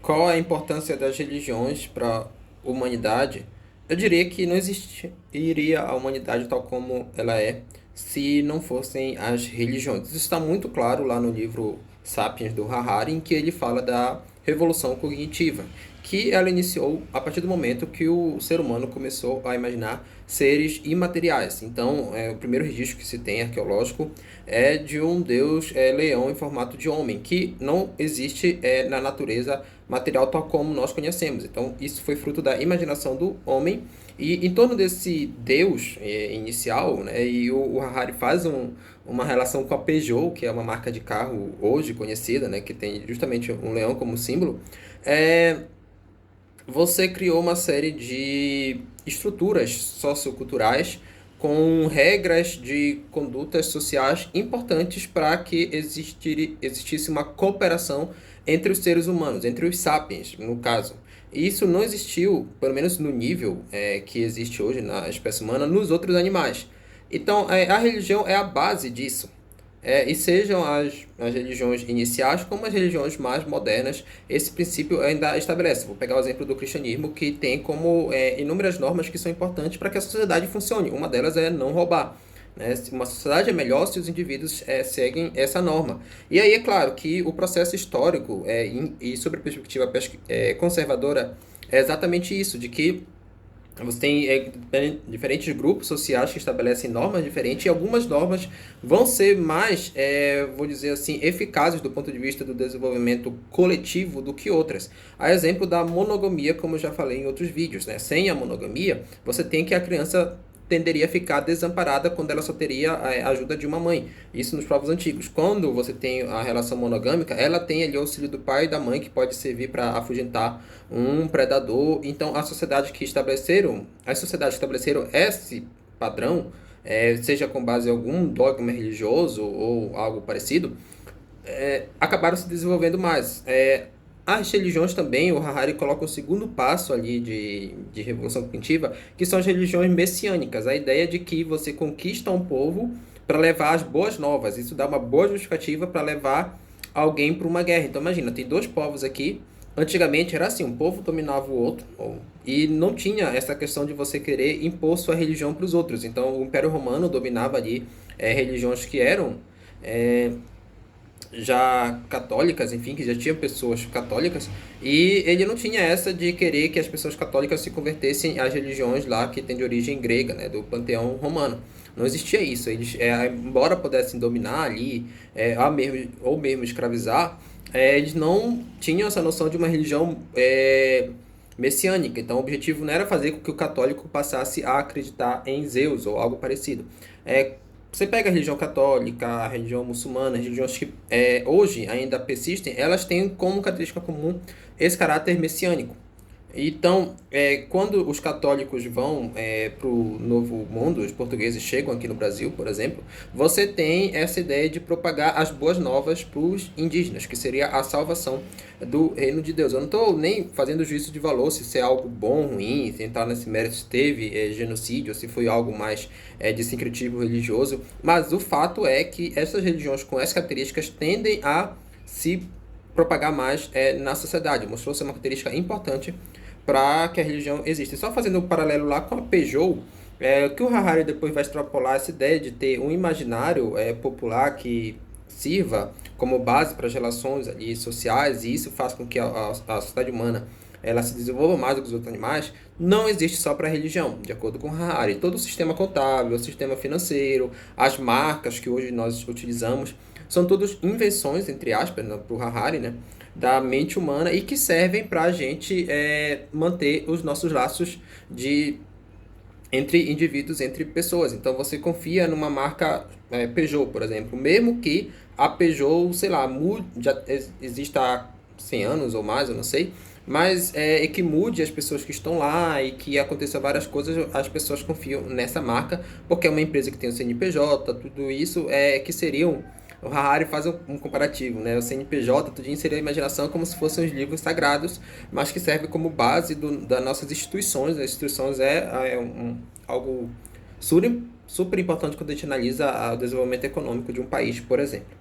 qual a importância das religiões para a humanidade? Eu diria que não existiria a humanidade tal como ela é se não fossem as religiões. Isso está muito claro lá no livro Sapiens do Harari, em que ele fala da revolução cognitiva, que ela iniciou a partir do momento que o ser humano começou a imaginar seres imateriais. Então, o primeiro registro que se tem arqueológico é de um deus leão em formato de homem, que não existe na natureza material tal como nós conhecemos. Então, isso foi fruto da imaginação do homem. E em torno desse deus inicial, né, e o Harari faz uma relação com a Peugeot, que é uma marca de carro hoje conhecida, né, que tem justamente um leão como símbolo. é, Você criou uma série de estruturas socioculturais com regras de condutas sociais importantes para que existisse uma cooperação entre os seres humanos, entre os sapiens, no caso. E isso não existiu, pelo menos no nível que existe hoje na espécie humana, nos outros animais. Então, a religião é a base disso. E sejam as religiões iniciais como as religiões mais modernas, esse princípio ainda estabelece. Vou pegar o exemplo do cristianismo, que tem como inúmeras normas que são importantes para que a sociedade funcione. Uma delas é não roubar. Né? Uma sociedade é melhor se os indivíduos seguem essa norma. E aí é claro que o processo histórico e sobre a perspectiva conservadora é exatamente isso, de que você tem diferentes grupos sociais que estabelecem normas diferentes e algumas normas vão ser mais, vou dizer assim, eficazes do ponto de vista do desenvolvimento coletivo do que outras. A exemplo da monogamia, como eu já falei em outros vídeos, né? Sem a monogamia, você tem que a criança tenderia a ficar desamparada quando ela só teria a ajuda de uma mãe. Isso nos povos antigos. Quando você tem a relação monogâmica, ela tem ali o auxílio do pai e da mãe que pode servir para afugentar um predador. Então, as sociedades que estabeleceram esse padrão, seja com base em algum dogma religioso ou algo parecido, acabaram se desenvolvendo mais. As religiões também, o Harari coloca o segundo passo ali de revolução cognitiva, que são as religiões messiânicas. A ideia de que você conquista um povo para levar as boas novas. Isso dá uma boa justificativa para levar alguém para uma guerra. Então imagina, tem dois povos aqui. Antigamente era assim, um povo dominava o outro, e não tinha essa questão de você querer impor sua religião para os outros. Então o Império Romano dominava ali religiões que eram já católicas, enfim, que já tinha pessoas católicas, e ele não tinha essa de querer que as pessoas católicas se convertessem às religiões lá que tem de origem grega, né, do panteão romano. Não existia isso. Eles, embora pudessem dominar ali, ou mesmo escravizar, eles não tinham essa noção de uma religião messiânica. Então, o objetivo não era fazer com que o católico passasse a acreditar em Zeus ou algo parecido. Você pega a religião católica, a religião muçulmana, religiões que hoje ainda persistem, elas têm como característica comum esse caráter messiânico. Então, quando os católicos vão para o Novo Mundo, os portugueses chegam aqui no Brasil, por exemplo, você tem essa ideia de propagar as boas novas para os indígenas, que seria a salvação do reino de Deus. Eu não estou nem fazendo juízo de valor se isso é algo bom, ruim, se entrar nesse mérito se teve genocídio, se foi algo mais de sincretismo religioso, mas o fato é que essas religiões com essas características tendem a se propagar mais na sociedade. Mostrou ser uma característica importante para que a religião exista. E só fazendo um paralelo lá com a Peugeot, que o Harari depois vai extrapolar essa ideia de ter um imaginário popular que sirva como base para as relações ali, sociais, e isso faz com que a sociedade humana ela se desenvolva mais do que os outros animais, não existe só para a religião, de acordo com Harari. Todo o sistema contábil, o sistema financeiro, as marcas que hoje nós utilizamos, são todas invenções, entre aspas, né, para o Harari, né, da mente humana e que servem para a gente manter os nossos laços entre indivíduos, entre pessoas. Então você confia numa marca Peugeot, por exemplo, mesmo que a Peugeot, sei lá, já exista há 100 anos ou mais, eu não sei, mas que mude as pessoas que estão lá e que aconteça várias coisas, as pessoas confiam nessa marca, porque é uma empresa que tem o CNPJ, tudo isso que seriam. O Harari faz um comparativo, né? O CNPJ, tudinho seria a imaginação como se fossem os livros sagrados, mas que serve como base das nossas instituições. As instituições algo super, super importante quando a gente analisa o desenvolvimento econômico de um país, por exemplo.